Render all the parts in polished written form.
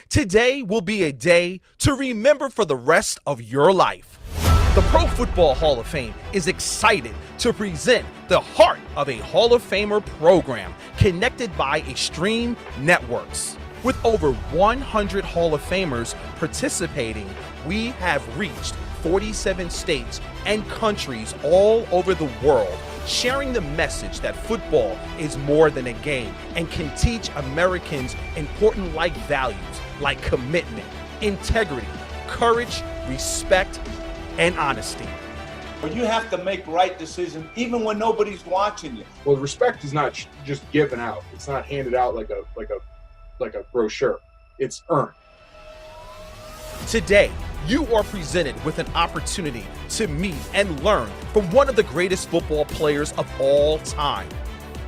Today will be a day to remember for the rest of your life. The Pro Football Hall of Fame is excited to present the heart of a Hall of Famer program connected by Extreme Networks. With over 100 Hall of Famers participating, we have reached 47 states and countries all over the world, sharing the message that football is more than a game and can teach Americans important life values like commitment, integrity, courage, respect, and honesty. You have to make right decisions even when nobody's watching you. Well, respect is not just given out. It's not handed out like a brochure. It's earned. Today, you are presented with an opportunity to meet and learn from one of the greatest football players of all time.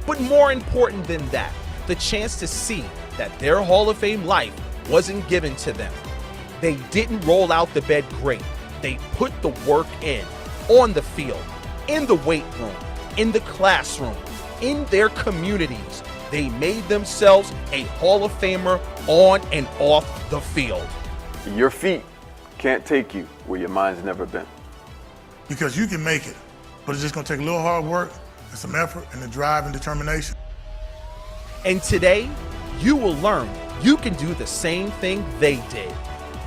But more important than that, the chance to see that their Hall of Fame life wasn't given to them. They didn't roll out the bed great. They put the work in, on the field, in the weight room, in the classroom, in their communities. They made themselves a Hall of Famer on and off the field. Your feet can't take you where your mind's never been. Because you can make it, but it's just gonna take a little hard work and some effort and the drive and determination. And today, you will learn you can do the same thing they did.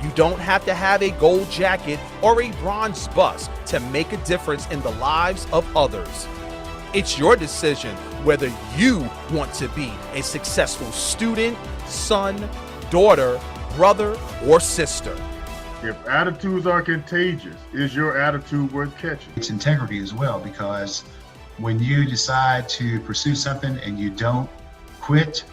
You don't have to have a gold jacket or a bronze bust to make a difference in the lives of others. It's your decision whether you want to be a successful student, son, daughter, brother, or sister. If attitudes are contagious, is your attitude worth catching? It's integrity as well, because when you decide to pursue something and you don't quit,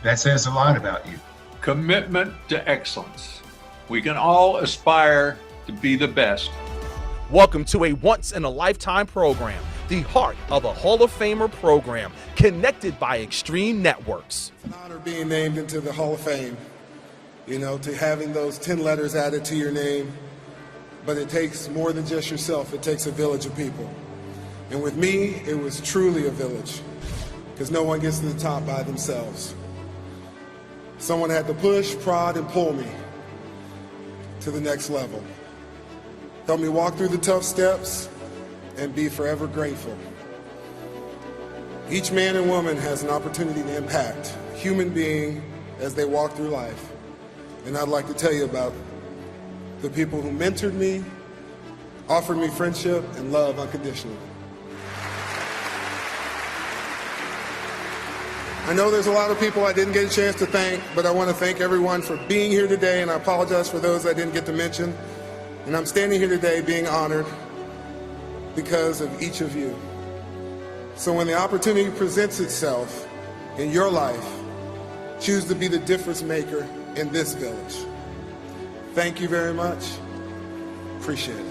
that says a lot about you. Commitment to excellence. We can all aspire to be the best. Welcome to a once-in-a-lifetime program, the heart of a Hall of Famer program, connected by Extreme Networks. It's an honor being named into the Hall of Fame, to having those 10 letters added to your name. But it takes more than just yourself. It takes a village of people. And with me, it was truly a village, because no one gets to the top by themselves. Someone had to push, prod, and pull me to the next level. Help me walk through the tough steps and be forever grateful. Each man and woman has an opportunity to impact a human being as they walk through life. And I'd like to tell you about the people who mentored me, offered me friendship and love unconditionally. I know there's a lot of people I didn't get a chance to thank, but I want to thank everyone for being here today, and I apologize for those I didn't get to mention. And I'm standing here today being honored because of each of you. So when the opportunity presents itself in your life, choose to be the difference maker in this village. Thank you very much. Appreciate it.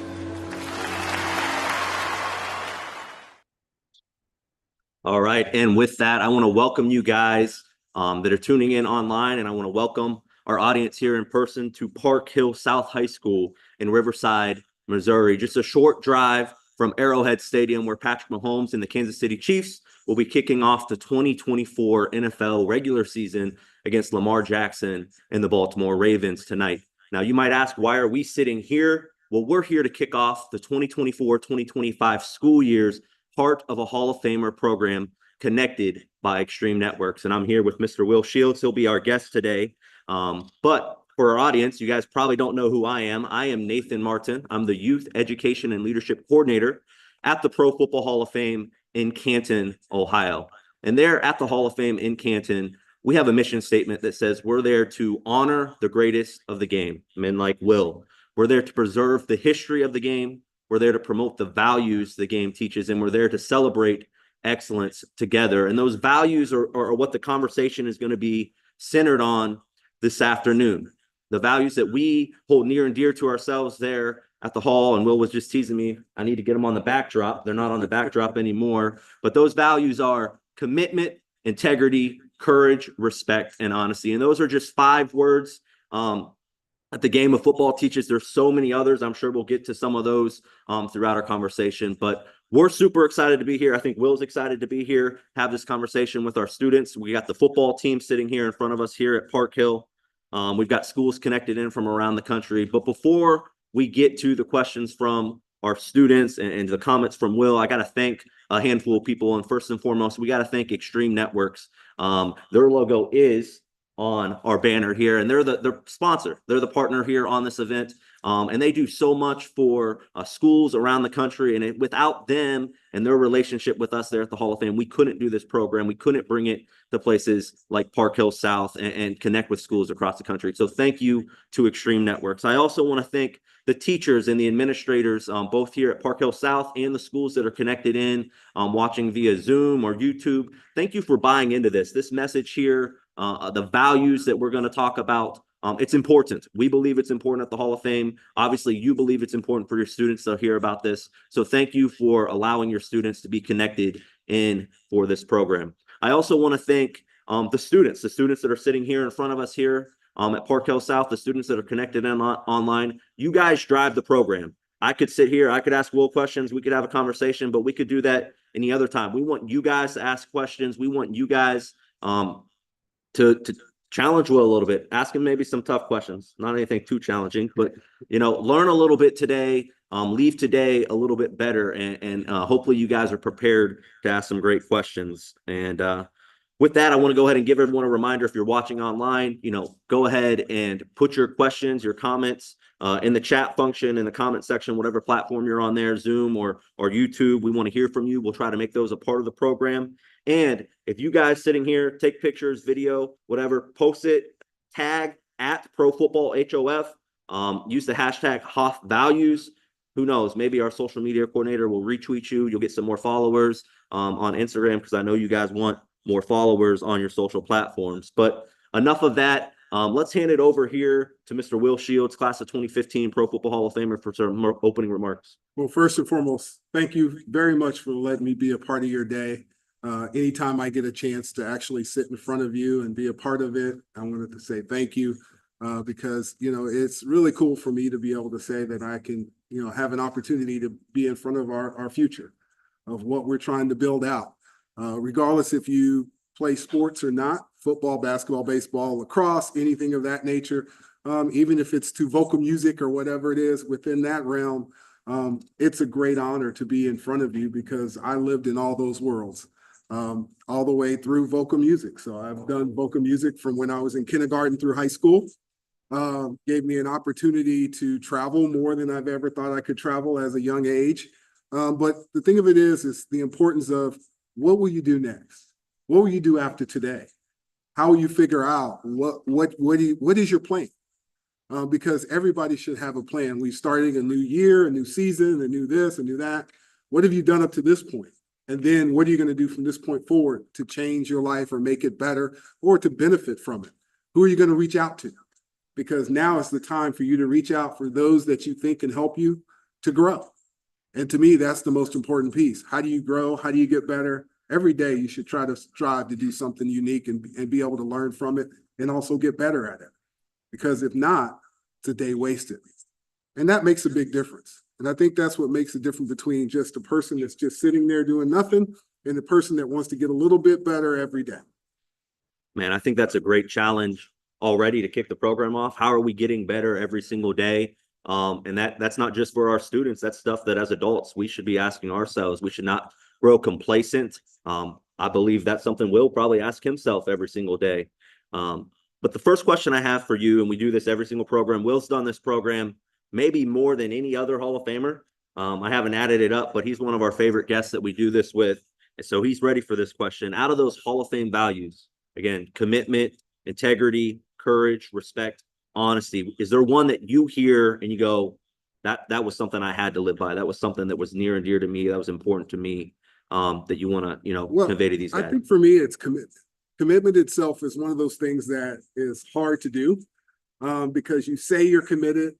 All right, and with that, I want to welcome you guys that are tuning in online, and I want to welcome our audience here in person to Park Hill South High School in Riverside, Missouri. Just a short drive from Arrowhead Stadium, where Patrick Mahomes and the Kansas City Chiefs will be kicking off the 2024 NFL regular season against Lamar Jackson and the Baltimore Ravens tonight. Now, you might ask, why are we sitting here? Well, we're here to kick off the 2024-2025 school year's part of a Hall of Famer program connected by Extreme Networks. And I'm here with Mr. Will Shields. He'll be our guest today. But for our audience, you guys probably don't know who I am. I am Nathan Martin. I'm the Youth Education and Leadership Coordinator at the Pro Football Hall of Fame in Canton, Ohio. And there at the Hall of Fame in Canton, we have a mission statement that says we're there to honor the greatest of the game, men like Will. We're there to preserve the history of the game. We're there to promote the values the game teaches, and we're there to celebrate excellence together. And those values are what the conversation is going to be centered on this afternoon. The values that we hold near and dear to ourselves there at the hall. And Will was just teasing me, I need to get them on the backdrop. They're not on the backdrop anymore. But those values are commitment, integrity, courage, respect, and honesty. And those are just 5 words that the game of football teaches. There's so many others. I'm sure we'll get to some of those throughout our conversation. But we're super excited to be here. I think Will's excited to be here, have this conversation with our students. We got the football team sitting here in front of us here at Park Hill. We've got schools connected in from around the country. But before we get to the questions from our students and the comments from Will, I got to thank a handful of people. And first and foremost, we got to thank Extreme Networks. Their logo is on our banner here, and they're the sponsor. They're the partner here on this event. And they do so much for schools around the country. And without them and their relationship with us there at the Hall of Fame, we couldn't do this program. We couldn't bring it to places like Park Hill South and connect with schools across the country. So thank you to Extreme Networks. I also want to thank the teachers and the administrators, both here at Park Hill South and the schools that are connected in, watching via Zoom or YouTube. Thank you for buying into this. This message here, the values that we're going to talk about, it's important. We believe it's important at the Hall of Fame. Obviously, you believe it's important for your students to hear about this. So thank you for allowing your students to be connected in for this program. I also want to thank the students that are sitting here in front of us here at Park Hill South, the students that are connected in online. You guys drive the program. I could sit here, I could ask Will questions, we could have a conversation, but we could do that any other time. We want you guys to ask questions. We want you guys to challenge Will a little bit, ask him maybe some tough questions, not anything too challenging, but, learn a little bit today, leave today a little bit better. And hopefully you guys are prepared to ask some great questions. And with that, I want to go ahead and give everyone a reminder. If you're watching online, go ahead and put your questions, your comments in the chat function, in the comment section, whatever platform you're on there, Zoom or YouTube. We want to hear from you. We'll try to make those a part of the program. And if you guys sitting here take pictures, video, whatever, post it, tag at Pro Football HOF, use the hashtag Hoff Values. Who knows? Maybe our social media coordinator will retweet you. You'll get some more followers on Instagram, because I know you guys want more followers on your social platforms. But enough of that. Let's hand it over here to Mr. Will Shields, class of 2015 Pro Football Hall of Famer, for some opening remarks. Well, first and foremost, thank you very much for letting me be a part of your day. Anytime I get a chance to actually sit in front of you and be a part of it, I wanted to say thank you, because, it's really cool for me to be able to say that I can, have an opportunity to be in front of our future, of what we're trying to build out. Regardless if you play sports or not, football, basketball, baseball, lacrosse, anything of that nature, even if it's to vocal music or whatever it is within that realm, it's a great honor to be in front of you, because I lived in all those worlds, all the way through vocal music. So I've done vocal music from when I was in kindergarten through high school. Gave me an opportunity to travel more than I've ever thought I could travel as a young age. But the thing of it is the importance of, what will you do next? What will you do after today? How will you figure out what is your plan? Because everybody should have a plan. We're starting a new year, a new season, a new this, a new that. What have you done up to this point? And then what are you going to do from this point forward to change your life or make it better or to benefit from it? Who are you going to reach out to? Because now is the time for you to reach out for those that you think can help you to grow. And to me, that's the most important piece. How do you grow? How do you get better? Every day you should try to strive to do something unique and be able to learn from it and also get better at it. Because if not, it's a day wasted. And that makes a big difference. And I think that's what makes the difference between just a person that's just sitting there doing nothing and the person that wants to get a little bit better every day. Man, I think that's a great challenge already to kick the program off. How are we getting better every single day? And that's not just for our students. That's stuff that as adults, we should be asking ourselves. We should not grow complacent. I believe that's something Will probably ask himself every single day. But the first question I have for you, and we do this every single program, Will's done this program maybe more than any other Hall of Famer. I haven't added it up, but he's one of our favorite guests that we do this with. And so he's ready for this question. Out of those Hall of Fame values, again, commitment, integrity, courage, respect, honesty, is there one that you hear and you go, that was something I had to live by? That was something that was near and dear to me. That was important to me, that you want to, convey to these guys? I think for me, it's commitment. Commitment itself is one of those things that is hard to do, because you say you're committed.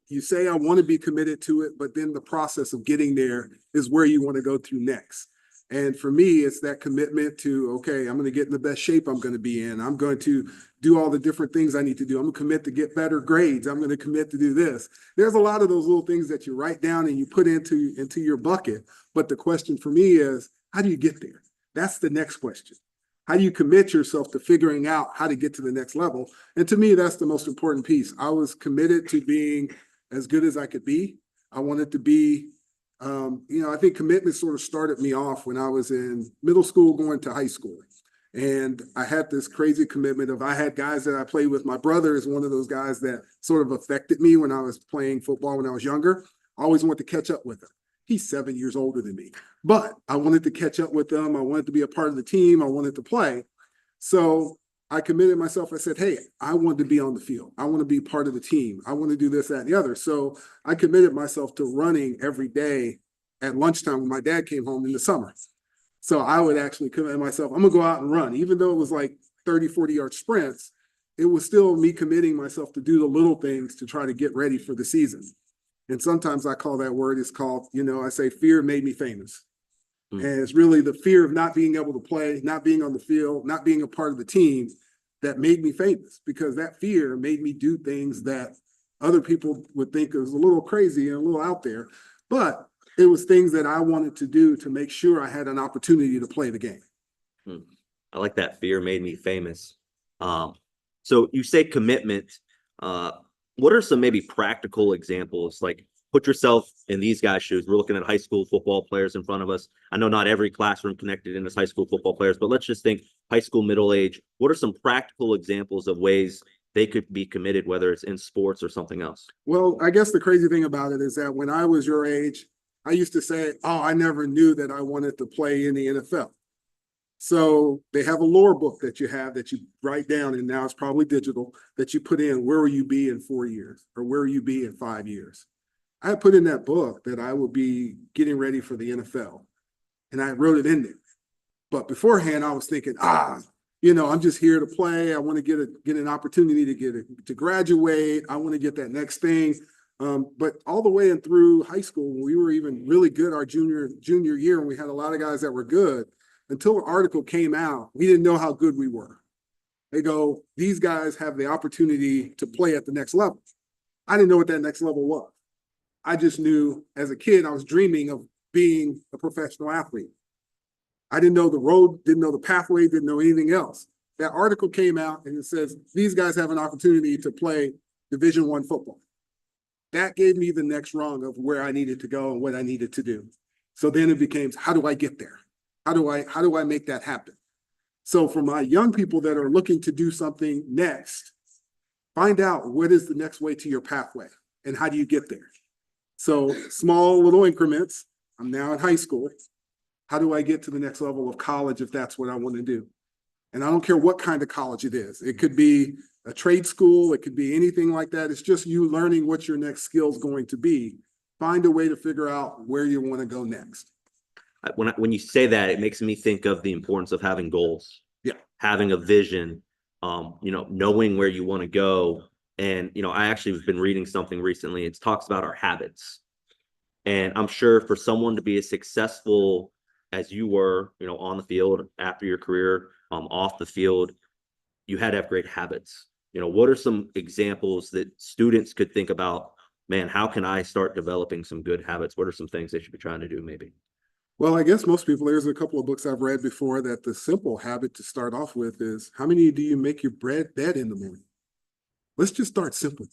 You say, I want to be committed to it, but then the process of getting there is where you want to go through next. And for me, it's that commitment to, okay, I'm going to get in the best shape I'm going to be in. I'm going to do all the different things I need to do. I'm going to commit to get better grades. I'm going to commit to do this. There's a lot of those little things that you write down and you put into your bucket. But the question for me is, how do you get there? That's the next question. How do you commit yourself to figuring out how to get to the next level? And to me, that's the most important piece. I was committed to being as good as I could be. I wanted to be, I think commitment sort of started me off when I was in middle school going to high school. And I had this crazy commitment of, I had guys that I played with. My brother is one of those guys that sort of affected me when I was playing football when I was younger. I always wanted to catch up with him. He's 7 years older than me, but I wanted to catch up with them. I wanted to be a part of the team. I wanted to play. So I committed myself. I said, hey, I want to be on the field. I want to be part of the team. I want to do this, that, and the other. So I committed myself to running every day at lunchtime when my dad came home in the summer. So I would actually commit myself, I'm going to go out and run. Even though it was like 30, 40-yard sprints, it was still me committing myself to do the little things to try to get ready for the season. And sometimes I call that word, it's called, I say fear made me famous. And it's really the fear of not being able to play, not being on the field, not being a part of the team that made me famous, because that fear made me do things that other people would think was a little crazy and a little out there. But it was things that I wanted to do to make sure I had an opportunity to play the game. I like that. Fear made me famous. So you say commitment. What are some maybe practical examples? Like, put yourself in these guys' shoes. We're looking at high school football players in front of us. I know not every classroom connected in is high school football players, but let's just think high school, middle age. What are some practical examples of ways they could be committed, whether it's in sports or something else? Well, I guess the crazy thing about it is that when I was your age, I used to say, oh, I never knew that I wanted to play in the NFL. So they have a lore book that you write down, and now it's probably digital, that you put in, where will you be in 4 years, or where will you be in 5 years? I had put in that book that I would be getting ready for the NFL, and I wrote it in there. But beforehand, I was thinking, I'm just here to play. I want to get an opportunity to graduate. I want to get that next thing. But all the way and through high school, when we were even really good our junior year, and we had a lot of guys that were good, until an article came out, we didn't know how good we were. They go, these guys have the opportunity to play at the next level. I didn't know what that next level was. I just knew as a kid, I was dreaming of being a professional athlete. I didn't know the road, didn't know the pathway, didn't know anything else. That article came out and it says, these guys have an opportunity to play Division I football. That gave me the next rung of where I needed to go and what I needed to do. So then it became, how do I get there? How do I make that happen? So for my young people that are looking to do something next, find out what is the next way to your pathway and how do you get there? So small little increments. I'm now in high school. How do I get to the next level of college if that's what I want to do? And I don't care what kind of college it is. It could be a trade school. It could be anything like that. It's just you learning what your next skill is going to be. Find a way to figure out where you want to go next. When you say that, it makes me think of the importance of having goals. Yeah. Having a vision, knowing where you want to go. And, I actually have been reading something recently. It talks about our habits. And I'm sure for someone to be as successful as you were, on the field after your career, off the field, you had to have great habits. What are some examples that students could think about? Man, how can I start developing some good habits? What are some things they should be trying to do maybe? Well, I guess most people, there's a couple of books I've read before that the simple habit to start off with is, how many do you make your bed in the morning? Let's just start simple.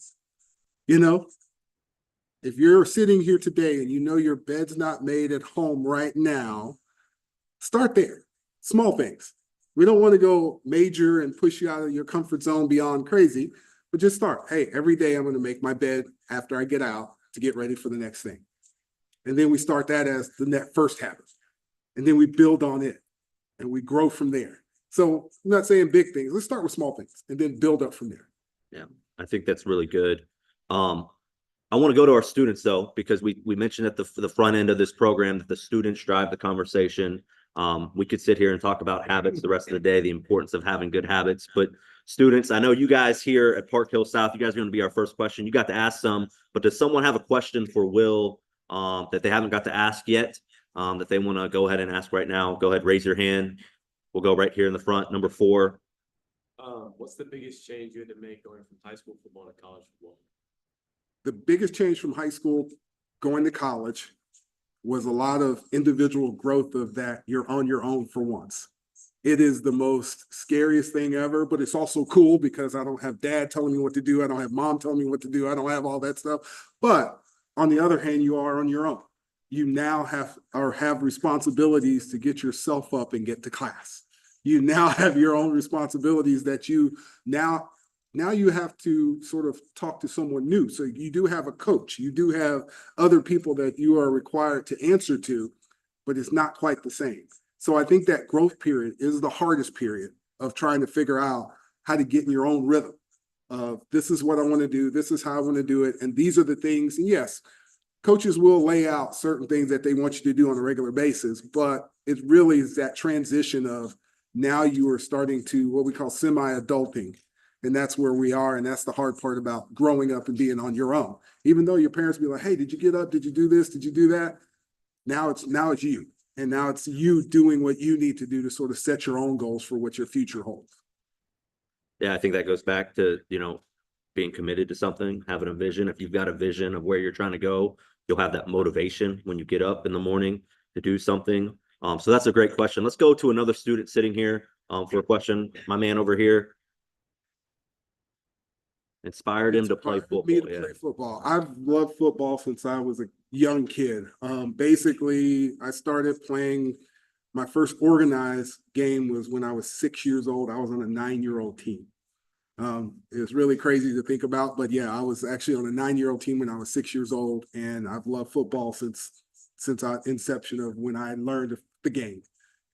If you're sitting here today and your bed's not made at home right now, start there. Small things. We don't want to go major and push you out of your comfort zone beyond crazy, but just start. Hey, every day I'm going to make my bed after I get out to get ready for the next thing. And then we start that as the first habit. And then we build on it and we grow from there. So I'm not saying big things. Let's start with small things and then build up from there. Yeah, I think that's really good. I want to go to our students, though, because we mentioned at the front end of this program that the students drive the conversation. We could sit here and talk about habits the rest of the day, the importance of having good habits. But students, I know you guys here at Park Hill South, you guys are going to be our first question. You got to ask some, but does someone have a question for Will that they haven't got to ask yet, that they want to go ahead and ask right now? Go ahead, raise your hand. We'll go right here in the front, number 4. What's the biggest change you had to make going from high school football to college football? The biggest change from high school going to college was a lot of individual growth of that you're on your own for once. It is the most scariest thing ever, but it's also cool because I don't have dad telling me what to do. I don't have mom telling me what to do. I don't have all that stuff. But on the other hand, you are on your own. You now have responsibilities to get yourself up and get to class. You now have your own responsibilities that you now you have to sort of talk to someone new. So you do have a coach. You do have other people that you are required to answer to, but it's not quite the same. So I think that growth period is the hardest period of trying to figure out how to get in your own rhythm of this is what I want to do. This is how I want to do it. And these are the things. And yes, coaches will lay out certain things that they want you to do on a regular basis, but it really is that transition of now you are starting to what we call semi-adulting. And that's where we are. And that's the hard part about growing up and being on your own. Even though your parents be like, hey, did you get up? Did you do this? Did you do that? Now it's you. And now it's you doing what you need to do to sort of set your own goals for what your future holds. Yeah, I think that goes back to, being committed to something, having a vision. If you've got a vision of where you're trying to go, you'll have that motivation when you get up in the morning to do something. So that's a great question. Let's go to another student sitting here for a question. My man over here. Inspired him to play football. Play football. I've loved football since I was a young kid. Basically, I started playing. My first organized game was when I was 6 years old. I was on a 9-year-old team. It was really crazy to think about, but yeah, I was actually on a 9-year-old team when I was 6 years old, and I've loved football since inception of when I learned the game.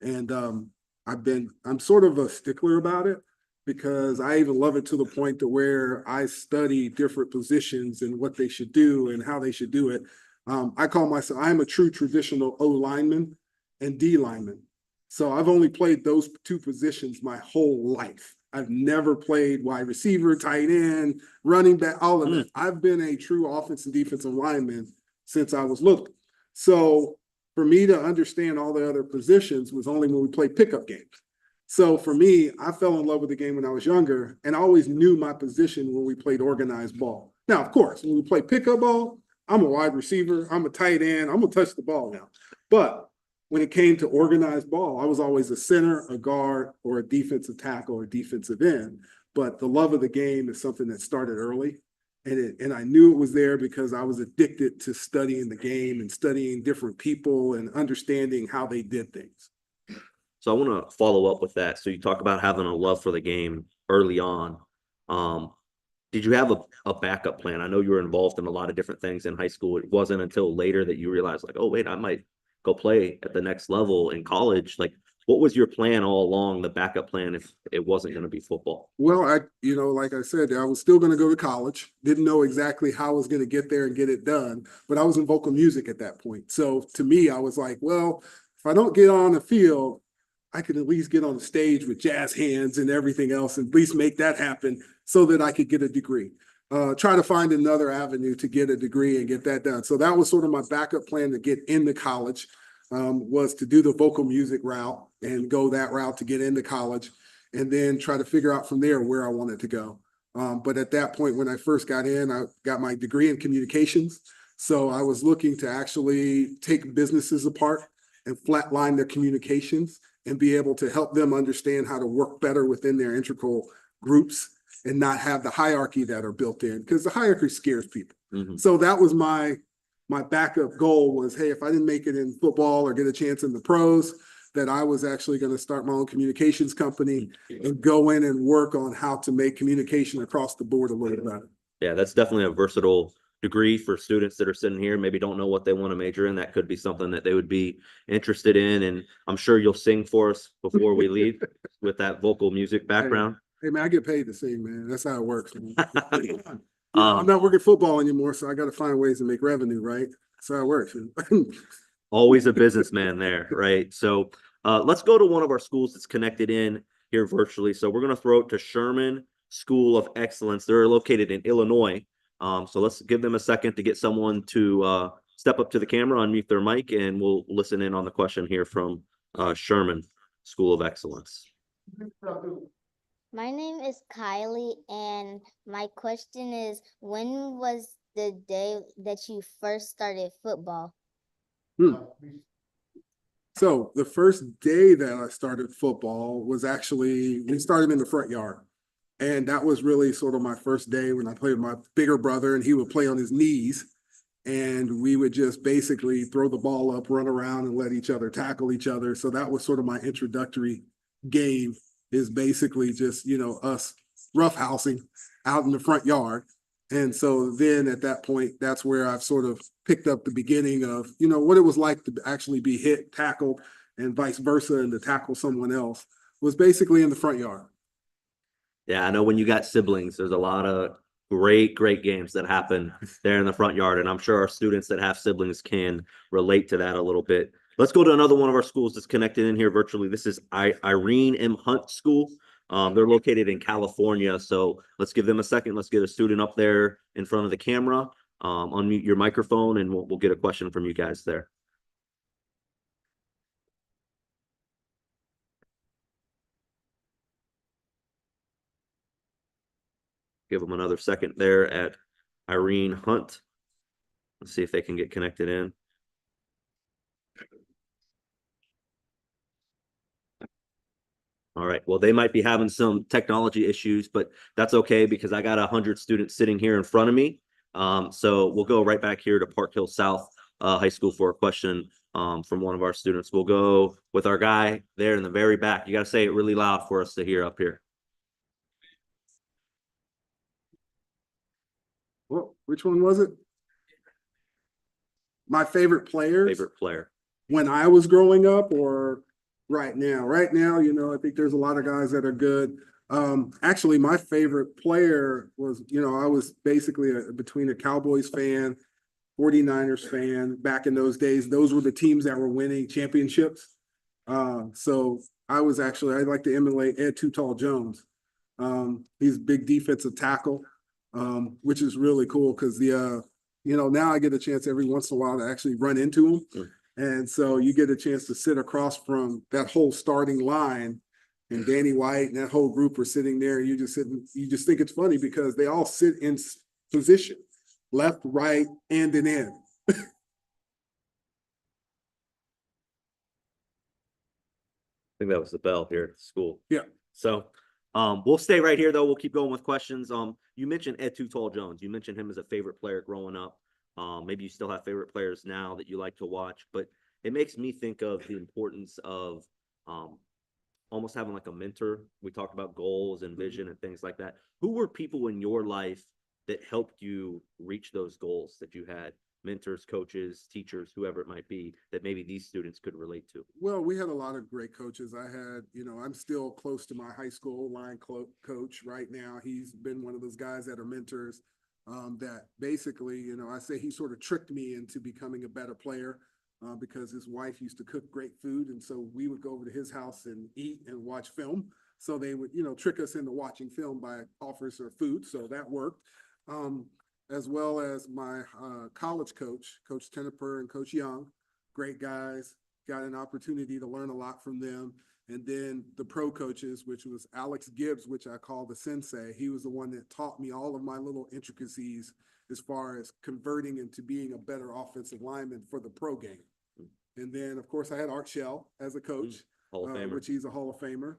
And I'm sort of a stickler about it, because I even love it to the point to where I study different positions and what they should do and how they should do it. I call myself, I'm a true traditional O lineman and D lineman. So I've only played those two positions my whole life. I've never played wide receiver, tight end, running back, all of it. I've been a true offensive and defensive lineman since I was little. So for me to understand all the other positions was only when we played pickup games. So for me, I fell in love with the game when I was younger, and I always knew my position when we played organized ball. Now, of course, when we play pickup ball, I'm a wide receiver, I'm a tight end, I'm gonna touch the ball now. But when it came to organized ball, I was always a center, a guard, or a defensive tackle or defensive end. But the love of the game is something that started early. And I knew it was there because I was addicted to studying the game and studying different people and understanding how they did things. So I want to follow up with that. So you talk about having a love for the game early on. Did you have a backup plan? I know you were involved in a lot of different things in high school. It wasn't until later that you realized, like, oh, wait, I might go play at the next level in college. Like, what was your plan all along, the backup plan, if it wasn't going to be football? Well, like I said, I was still going to go to college. Didn't know exactly how I was going to get there and get it done, but I was in vocal music at that point. So to me, I was like, well, if I don't get on the field, I could at least get on the stage with jazz hands and everything else, and at least make that happen so that I could get a degree. Try to find another avenue to get a degree and get that done. So that was sort of my backup plan to get into college, was to do the vocal music route and go that route to get into college, and then try to figure out from there where I wanted to go. But at that point, when I first got in, I got my degree in communications. So I was looking to actually take businesses apart and flatline their communications and be able to help them understand how to work better within their integral groups and not have the hierarchy that are built in, because the hierarchy scares people. Mm-hmm. So that was my backup goal was, hey, if I didn't make it in football or get a chance in the pros, that I was actually going to start my own communications company and go in and work on how to make communication across the board a little better. Yeah, that's definitely a versatile degree for students that are sitting here, maybe don't know what they want to major in. That could be something that they would be interested in. And I'm sure you'll sing for us before we leave with that vocal music background. Hey man, I get paid to sing, man. That's how it works. I'm not working football anymore, so I got to find ways to make revenue, right? That's how it works. Always a businessman there, right? So let's go to one of our schools that's connected in here virtually. So we're going to throw it to Sherman School of Excellence. They're located in Illinois. So let's give them a second to get someone to step up to the camera, unmute their mic, and we'll listen in on the question here from Sherman School of Excellence. My name is Kylie, and my question is, when was the day that you first started football? So the first day that I started football was actually, we started in the front yard. And that was really sort of my first day when I played with my bigger brother, and he would play on his knees. And we would just basically throw the ball up, run around, and let each other tackle each other. So that was sort of my introductory game, is basically just, us roughhousing out in the front yard. And so then at that point, that's where I've sort of picked up the beginning of, what it was like to actually be hit, tackled, and vice versa, and to tackle someone else was basically in the front yard. Yeah, I know when you got siblings, there's a lot of great games that happen there in the front yard. And I'm sure our students that have siblings can relate to that a little bit. Let's go to another one of our schools that's connected in here virtually. This is Irene M. Hunt School. They're located in California. So let's give them a second. Let's get a student up there in front of the camera. Unmute your microphone, and we'll get a question from you guys there. Give them another second there at Irene Hunt. Let's see if they can get connected in. All right. Well, they might be having some technology issues, but that's okay because I got 100 students sitting here in front of me. So we'll go right back here to Park Hill South High School for a question from one of our students. We'll go with our guy there in the very back. You got to say it really loud for us to hear up here. Well, which one was it? My favorite players? Favorite player. When I was growing up or right now? Right now, I think there's a lot of guys that are good. Actually, my favorite player was, I was basically between a Cowboys fan, 49ers fan back in those days. Those were the teams that were winning championships. So I like to emulate Ep.252 Jones. He's a big defensive tackle, which is really cool because now I get a chance every once in a while to actually run into him. Sure. And so you get a chance to sit across from that whole starting line, and Danny White and that whole group are sitting there. And you just think it's funny because they all sit in position, left, right, and an end. I think that was the bell here at the school. Yeah. So we'll stay right here, though. We'll keep going with questions. You mentioned Ep.252 Jones. You mentioned him as a favorite player growing up. Maybe you still have favorite players now that you like to watch, but it makes me think of the importance of almost having like a mentor. We talked about goals and vision and things like that. Who were people in your life that helped you reach those goals that you had? Mentors, coaches, teachers, whoever it might be, that maybe these students could relate to? Well, we had a lot of great coaches. I had, I'm still close to my high school line coach right now. He's been one of those guys that are mentors. That basically, I say he sort of tricked me into becoming a better player because his wife used to cook great food. And so we would go over to his house and eat and watch film. So they would, trick us into watching film by offering us food. So that worked. As well as my college coach, Coach Tenneper and Coach Young, great guys, got an opportunity to learn a lot from them. And then the pro coaches, which was Alex Gibbs, which I call the sensei. He was the one that taught me all of my little intricacies as far as converting into being a better offensive lineman for the pro game. And then, of course, I had Art Shell as a coach, which he's a Hall of Famer.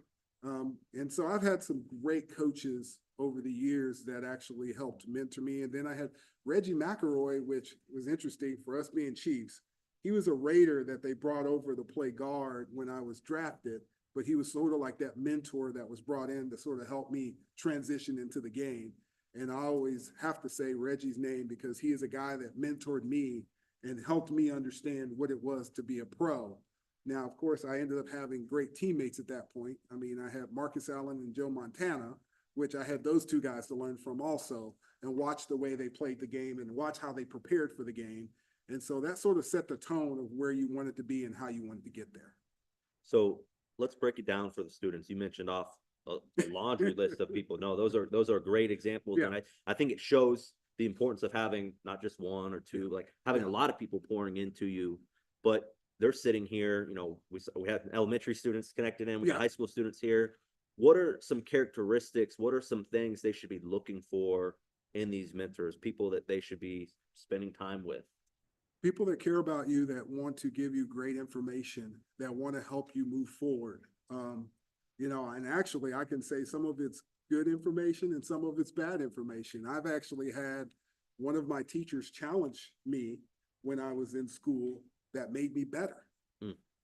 And so I've had some great coaches over the years that actually helped mentor me. And then I had Reggie McElroy, which was interesting for us being Chiefs. He was a Raider that they brought over to play guard when I was drafted, but he was sort of like that mentor that was brought in to sort of help me transition into the game. And I always have to say Reggie's name because he is a guy that mentored me and helped me understand what it was to be a pro. Now, of course, I ended up having great teammates at that point. I mean, I had Marcus Allen and Joe Montana, which I had those two guys to learn from also and watch the way they played the game and watch how they prepared for the game. And so that sort of set the tone of where you wanted to be and how you wanted to get there. So let's break it down for the students. You mentioned off a laundry list of people. No, those are great examples. Yeah. And I think it shows the importance of having not just one or two, like having a lot of people pouring into you, but they're sitting here, we have elementary students connected in, we got high school students here. What are some characteristics? What are some things they should be looking for in these mentors, people that they should be spending time with? People that care about you, that want to give you great information, that want to help you move forward. And actually I can say some of it's good information and some of it's bad information. I've actually had one of my teachers challenge me when I was in school that made me better.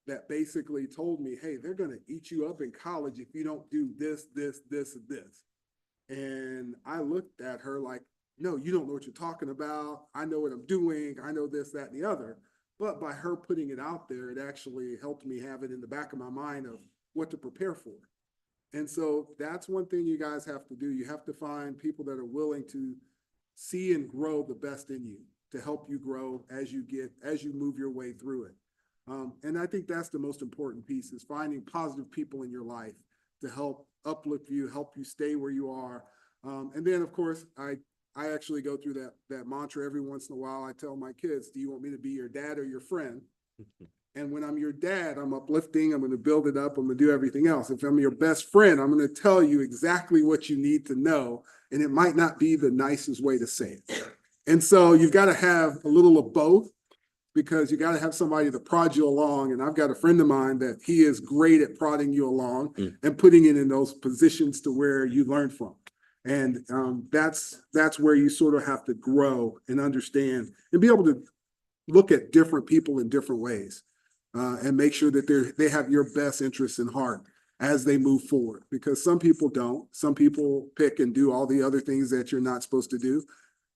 That basically told me, hey, they're going to eat you up in college if you don't do this, this, this, and this. And I looked at her like, no, you don't know what you're talking about. I know what I'm doing. I know this, that, and the other. But by her putting it out there, it actually helped me have it in the back of my mind of what to prepare for. And so that's one thing you guys have to do. You have to find people that are willing to see and grow the best in you, to help you grow as you move your way through it. And I think that's the most important piece, is finding positive people in your life to help uplift you, help you stay where you are. And then of course, I actually go through that mantra every once in a while. I tell my kids, do you want me to be your dad or your friend? And when I'm your dad, I'm uplifting, I'm going to build it up, I'm going to do everything else. If I'm your best friend, I'm going to tell you exactly what you need to know. And it might not be the nicest way to say it. And so you've got to have a little of both, because you got to have somebody to prod you along. And I've got a friend of mine that he is great at prodding you along and putting it in those positions to where you learn from. And that's where you sort of have to grow and understand and be able to look at different people in different ways, and make sure that they have your best interests in heart as they move forward. Because some people don't. Some people pick and do all the other things that you're not supposed to do.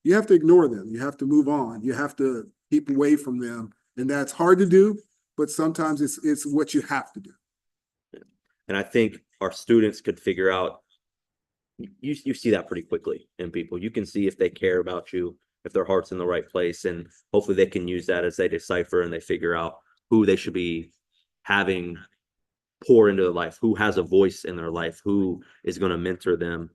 You have to ignore them. You have to move on. You have to keep away from them. And that's hard to do, but sometimes it's what you have to do. And I think our students could figure out, you see that pretty quickly in people. You can see if they care about you, if their heart's in the right place, and hopefully they can use that as they decipher and they figure out who they should be having pour into their life, who has a voice in their life, who is going to mentor them.